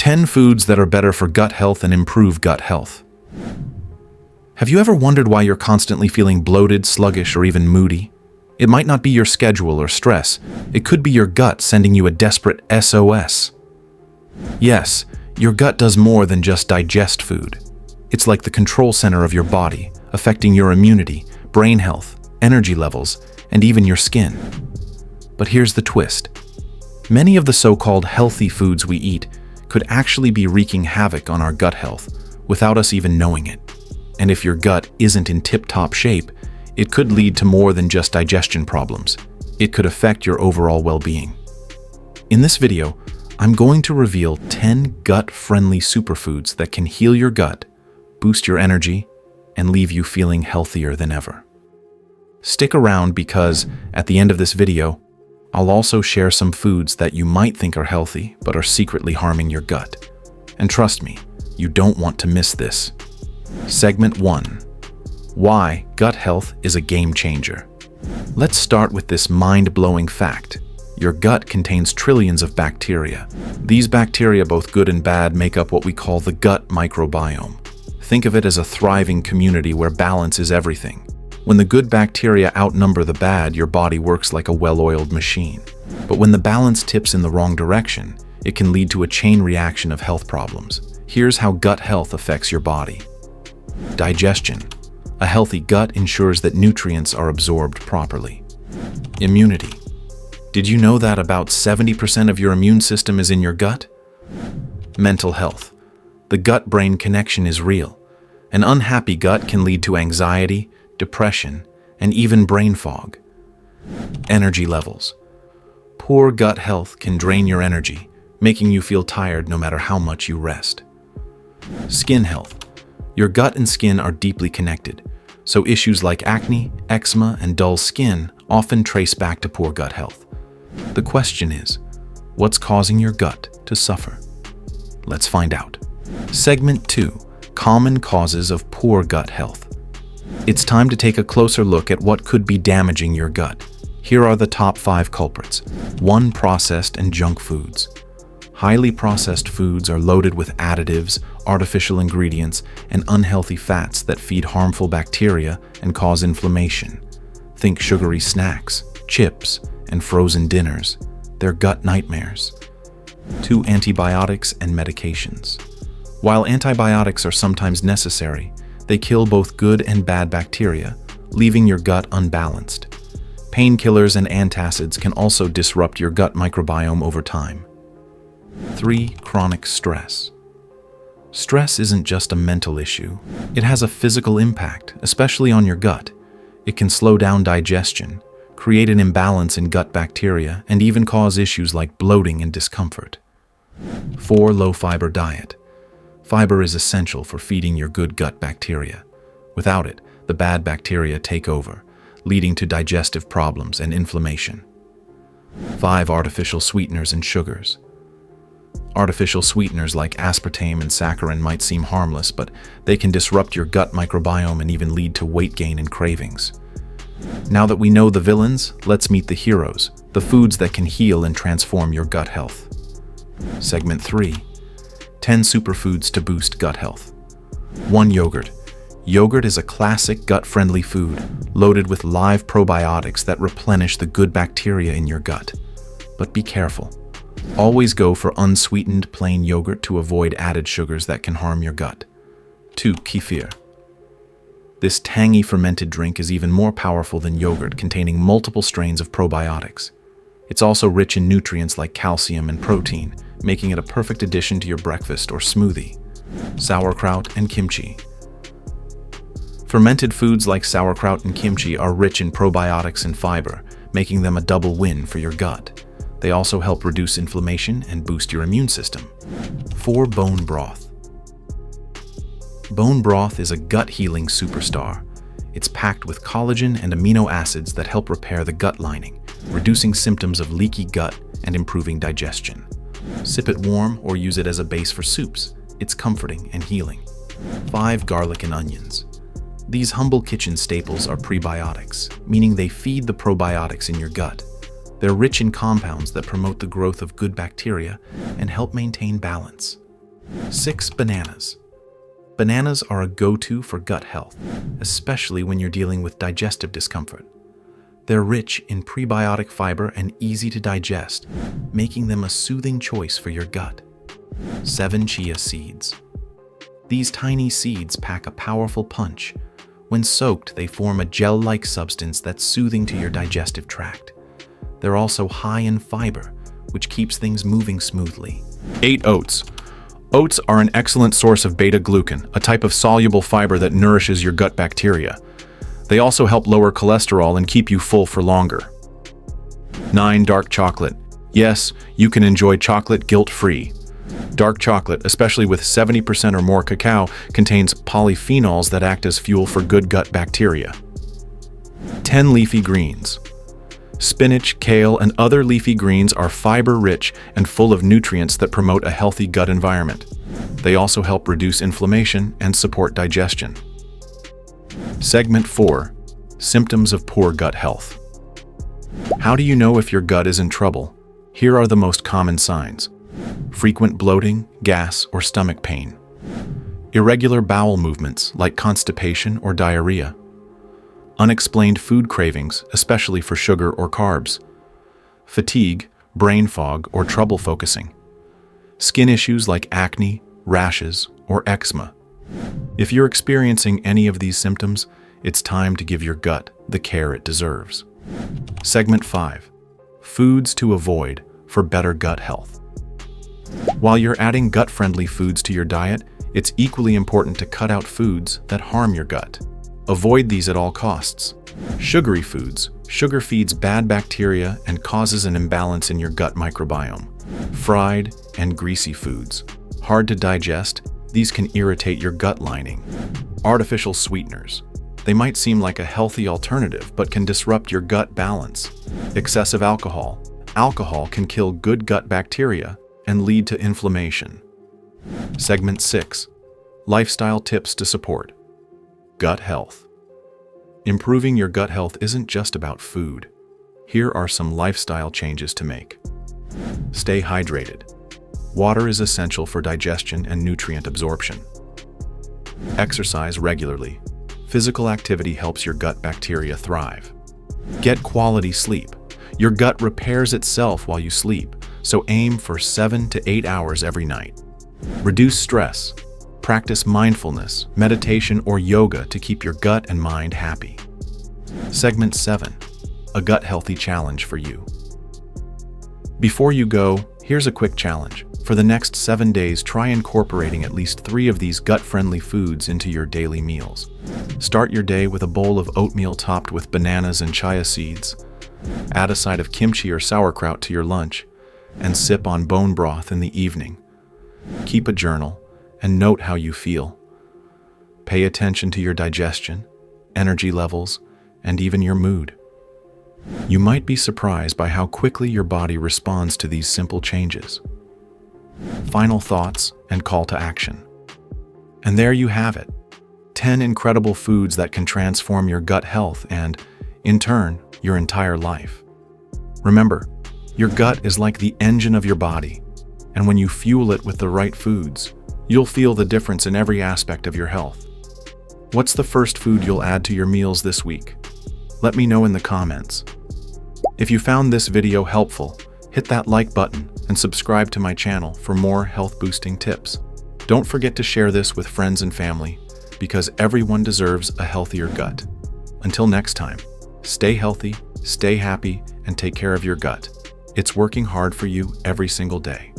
10 foods that are better for gut health and improve gut health. Have you ever wondered why you're constantly feeling bloated, sluggish, or even moody? It might not be your schedule or stress. It could be your gut sending you a desperate SOS. Yes, your gut does more than just digest food. It's like the control center of your body, affecting your immunity, brain health, energy levels, and even your skin. But here's the twist. Many of the so-called healthy foods we eat could actually be wreaking havoc on our gut health without us even knowing it. And if your gut isn't in tip-top shape, it could lead to more than just digestion problems. It could affect your overall well-being. In this video, I'm going to reveal 10 gut-friendly superfoods that can heal your gut, boost your energy, and leave you feeling healthier than ever. Stick around because, at the end of this video, I'll also share some foods that you might think are healthy but are secretly harming your gut. And trust me, you don't want to miss this. Segment 1. Why gut health is a game changer. Let's start with this mind-blowing fact. Your gut contains trillions of bacteria. These bacteria, both good and bad, make up what we call the gut microbiome. Think of it as a thriving community where balance is everything. When the good bacteria outnumber the bad, your body works like a well-oiled machine. But when the balance tips in the wrong direction, it can lead to a chain reaction of health problems. Here's how gut health affects your body. Digestion. A healthy gut ensures that nutrients are absorbed properly. Immunity. Did you know that about 70% of your immune system is in your gut? Mental health. The gut-brain connection is real. An unhappy gut can lead to anxiety, depression, and even brain fog. Energy levels. Poor gut health can drain your energy, making you feel tired no matter how much you rest. Skin health. Your gut and skin are deeply connected, so issues like acne, eczema, and dull skin often trace back to poor gut health. The question is, what's causing your gut to suffer? Let's find out. Segment 2. Common causes of poor gut health. It's time to take a closer look at what could be damaging your gut. Here are the top 5 culprits. 1. Processed and junk foods. Highly processed foods are loaded with additives, artificial ingredients, and unhealthy fats that feed harmful bacteria and cause inflammation. Think sugary snacks, chips, and frozen dinners. They're gut nightmares. 2. Antibiotics and medications. While antibiotics are sometimes necessary, they kill both good and bad bacteria, leaving your gut unbalanced. Painkillers and antacids can also disrupt your gut microbiome over time. 3. Chronic stress. Stress isn't just a mental issue. It has a physical impact, especially on your gut. It can slow down digestion, create an imbalance in gut bacteria, and even cause issues like bloating and discomfort. 4. Low-fiber diet. Fiber is essential for feeding your good gut bacteria. Without it, the bad bacteria take over, leading to digestive problems and inflammation. 5. Artificial sweeteners and sugars. Artificial sweeteners like aspartame and saccharin might seem harmless, but they can disrupt your gut microbiome and even lead to weight gain and cravings. Now that we know the villains, let's meet the heroes, the foods that can heal and transform your gut health. Segment 3. 10 superfoods to boost gut health. 1. Yogurt. Yogurt is a classic gut-friendly food, loaded with live probiotics that replenish the good bacteria in your gut. But be careful. Always go for unsweetened plain yogurt to avoid added sugars that can harm your gut. 2. Kefir. This tangy fermented drink is even more powerful than yogurt, containing multiple strains of probiotics. It's also rich in nutrients like calcium and protein, making it a perfect addition to your breakfast or smoothie. Sauerkraut and kimchi. Fermented foods like sauerkraut and kimchi are rich in probiotics and fiber, making them a double win for your gut. They also help reduce inflammation and boost your immune system. 4. Bone broth. Bone broth is a gut-healing superstar. It's packed with collagen and amino acids that help repair the gut lining, reducing symptoms of leaky gut and improving digestion. Sip it warm or use it as a base for soups. It's comforting and healing. 5. Garlic and onions. These humble kitchen staples are prebiotics, meaning they feed the probiotics in your gut. They're rich in compounds that promote the growth of good bacteria and help maintain balance. 6. Bananas. Bananas are a go-to for gut health, especially when you're dealing with digestive discomfort. They're rich in prebiotic fiber and easy to digest, making them a soothing choice for your gut. 7. Chia seeds. These tiny seeds pack a powerful punch. When soaked, they form a gel-like substance that's soothing to your digestive tract. They're also high in fiber, which keeps things moving smoothly. 8. Oats. Oats are an excellent source of beta-glucan, a type of soluble fiber that nourishes your gut bacteria. They also help lower cholesterol and keep you full for longer. 9. Dark chocolate. Yes, you can enjoy chocolate guilt-free. Dark chocolate, especially with 70% or more cacao, contains polyphenols that act as fuel for good gut bacteria. 10. Leafy greens. Spinach, kale, and other leafy greens are fiber-rich and full of nutrients that promote a healthy gut environment. They also help reduce inflammation and support digestion. Segment 4. Symptoms of poor gut health. How do you know if your gut is in trouble? Here are the most common signs. Frequent bloating, gas, or stomach pain. Irregular bowel movements like constipation or diarrhea. Unexplained food cravings, especially for sugar or carbs. Fatigue, brain fog, or trouble focusing. Skin issues like acne, rashes, or eczema. If you're experiencing any of these symptoms, it's time to give your gut the care it deserves. Segment 5. Foods to avoid for better gut health. While you're adding gut-friendly foods to your diet, it's equally important to cut out foods that harm your gut. Avoid these at all costs. Sugary foods. Sugar feeds bad bacteria and causes an imbalance in your gut microbiome. Fried and greasy foods. Hard to digest, these can irritate your gut lining. Artificial sweeteners. They might seem like a healthy alternative, but can disrupt your gut balance. Excessive alcohol. Alcohol can kill good gut bacteria and lead to inflammation. Segment 6. Lifestyle tips to support gut health. Improving your gut health isn't just about food. Here are some lifestyle changes to make. Stay hydrated. Water is essential for digestion and nutrient absorption. Exercise regularly. Physical activity helps your gut bacteria thrive. Get quality sleep. Your gut repairs itself while you sleep, so aim for 7 to 8 hours every night. Reduce stress. Practice mindfulness, meditation, or yoga to keep your gut and mind happy. Segment 7. A gut-healthy challenge for you. Before you go, here's a quick challenge. For the next 7 days, try incorporating at least 3 of these gut-friendly foods into your daily meals. Start your day with a bowl of oatmeal topped with bananas and chia seeds. Add a side of kimchi or sauerkraut to your lunch, and sip on bone broth in the evening. Keep a journal and note how you feel. Pay attention to your digestion, energy levels, and even your mood. You might be surprised by how quickly your body responds to these simple changes. Final thoughts and call to action. And there you have it. 10 incredible foods that can transform your gut health and, in turn, your entire life. Remember, your gut is like the engine of your body, and when you fuel it with the right foods, you'll feel the difference in every aspect of your health. What's the first food you'll add to your meals this week? Let me know in the comments. If you found this video helpful, hit that like button and subscribe to my channel for more health-boosting tips. Don't forget to share this with friends and family, because everyone deserves a healthier gut. Until next time, stay healthy, stay happy, and take care of your gut. It's working hard for you every single day.